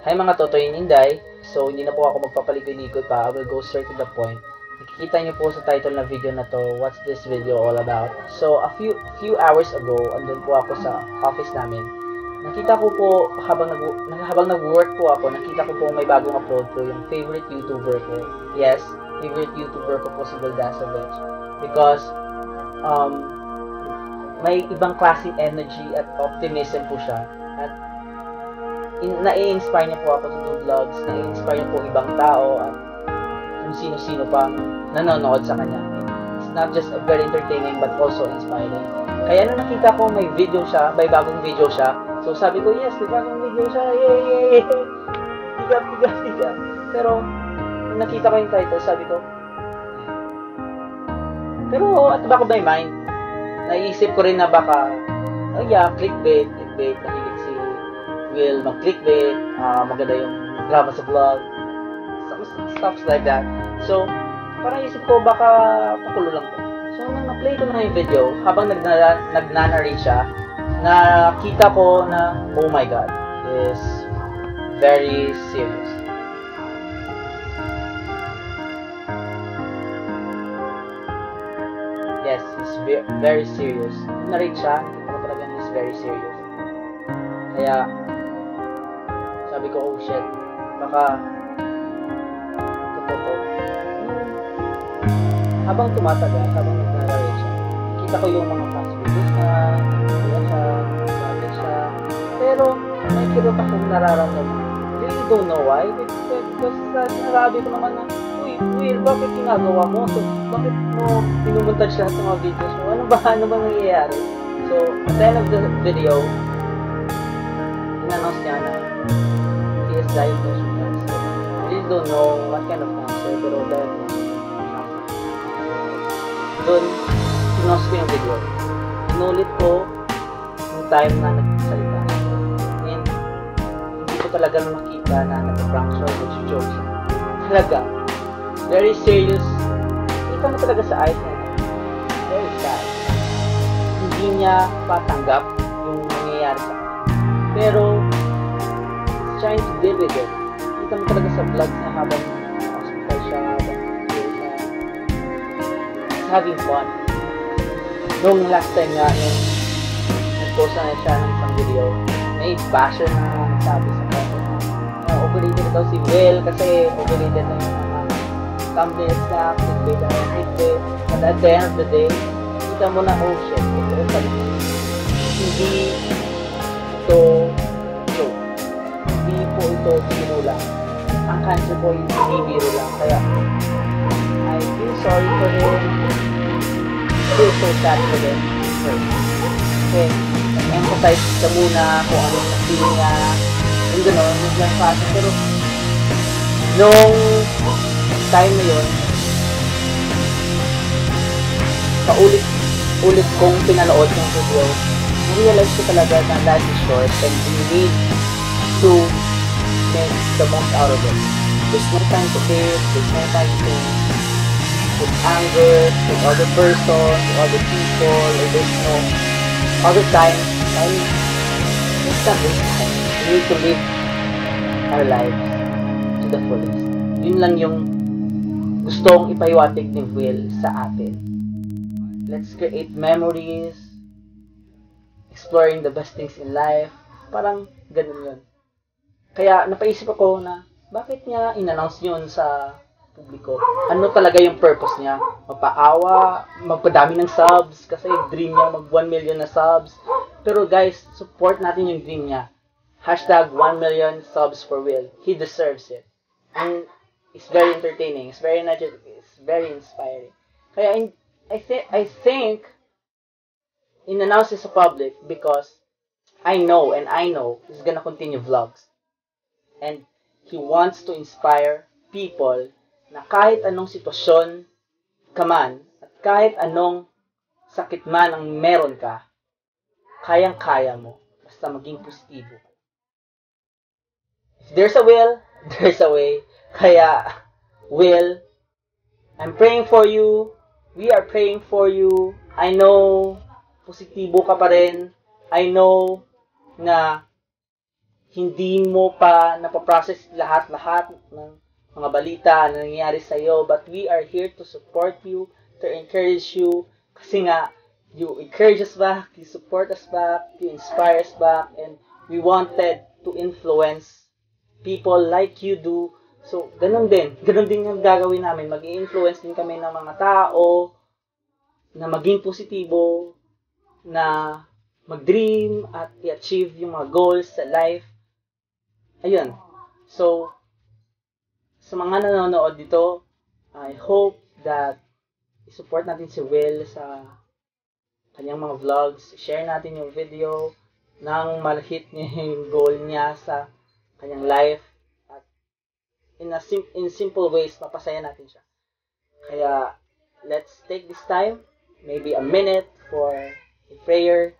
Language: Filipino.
Hi mga Totoy and Inday. So, hindi na po ako magpapaligoy-ligoy pa. I will go straight to the point. Nakikita niyo po sa title na video na to, what's this video all about? So, a few hours ago, andun po ako sa office namin. Nakita ko po, habang nag-work po ako, nakita ko po may bagong upload po yung favorite YouTuber ko. Yes, favorite YouTuber ko po si Goldasovich. Because, may ibang klaseng energy at optimism po siya. At nai-inspire niya po ako to do vlogs, nai-inspire niya po ibang tao at kung sino-sino pang nanonood sa kanya. It's not just very entertaining but also inspiring. Kaya nung nakita ko may video siya, may bagong video siya, so sabi ko, yes, may bagong video siya, yay! Tiga. Pero, nung nakita ko yung title, sabi ko, pero at the back of my mind, naisip ko rin na baka, oh yeah, clickbait, nakikinig si Will mag-clickbait, maganda yung drama sa vlog, stuff like that. So, parang isip ko baka pakulo lang to. So, nung na-play ko na yung video, habang nag-narrate siya, nakita ko na, oh my God, is very serious. Yes, he's very serious. Narrate siya, ano talaga he's very serious. Kaya, sabi ko, oh shit, baka totoo. Habang tumatagal, habang nag-narrate siya, kita ko yung mga past videos na ayan siya, bagay siya. Pero, may kirot akong nararamdaman. Really don't know why. Because narabi ko naman na, uy, Will, bakit ginagawa mo? So, bakit mo pinumontage lahat ng mga videos mo? Ano ba nangyayari? So, at the end of the video, in-announce niya na he is diagnosed with cancer. I really don't know what kind of cancer, pero diagnosed with cancer. Doon, pinost ko yung video. Inulit ko yung time na nagsalita. And hindi ko talaga makita na nag-prank siya o nag-joke siya. Talaga. Very serious. Kita mo talaga sa eyes niya. Very sad. Hindi niya patanggap yung nangyayari sa kanya. Pero, he's trying to deal with it. Kita mo talaga sa vlogs na habang hospital siya, habang he's having fun. Nung last time nga, nung nag-post na siya ng isang video, may basher na nagsabi sa kanya na overrated daw si Will kasi overrated na yung mga thumbnails na clickbait. But at the end of the day, kita mo na, oh shit, ito talaga. Hindi ito joke. Hindi po ito biro lang. Ang cancer po hindi biro lang. Kaya, I feel sorry for him. I feel so sad for him. Okay, emphasize ka muna kung ano yung feeling niya. Yung gano'n, yung lang passion. Pero, nung time na yun, paulit kong pinanood yung video, realize ko talaga na life is short and we need to make the most out of it. There's no time to hate, there's no time to put anger to other person, to other people, or there's no other time. It's not this time. We need to live our lives to the fullest. Yun lang yung gustong ipahiwatig ni Will sa atin. Let's create memories, exploring the best things in life. Parang ganun yun. Kaya napaisip ako na bakit niya in-announce yun sa publiko? Ano talaga yung purpose niya? Magpaawa, magpadami ng subs kasi dream niya mag 1 million na subs. Pero guys, support natin yung dream niya. Hashtag 1 million subs for Will. He deserves it. And it's very entertaining. It's very energetic. It's very inspiring. Kaya I think in-announce it sa public because I know he's gonna continue vlogs. And he wants to inspire people na kahit anong sitwasyon ka man at kahit anong sakit man ang meron ka, kayang-kaya mo basta maging positibo. If there's a will, there's a way. Kaya, Will, I'm praying for you. We are praying for you. I know positibo ka pa rin. I know na hindi mo pa napaprocess lahat-lahat ng mga balita na nangyayari sa'yo, but we are here to support you, to encourage you, kasi nga, you encourage us back, you support us back, you inspire us back, and we wanted to influence people like you do. So, ganun din yung gagawin namin. Mag-i-influence din kami ng mga tao na maging positibo, na mag-dream at i-achieve yung mga goals sa life. Ayun. So, sa mga nanonood dito, I hope that i-support natin si Will sa kanyang mga vlogs. Share natin yung video nang malahit niya yung goal niya sa kanyang life. At in simple ways, mapasaya natin siya. Kaya, let's take this time, maybe a minute for a prayer.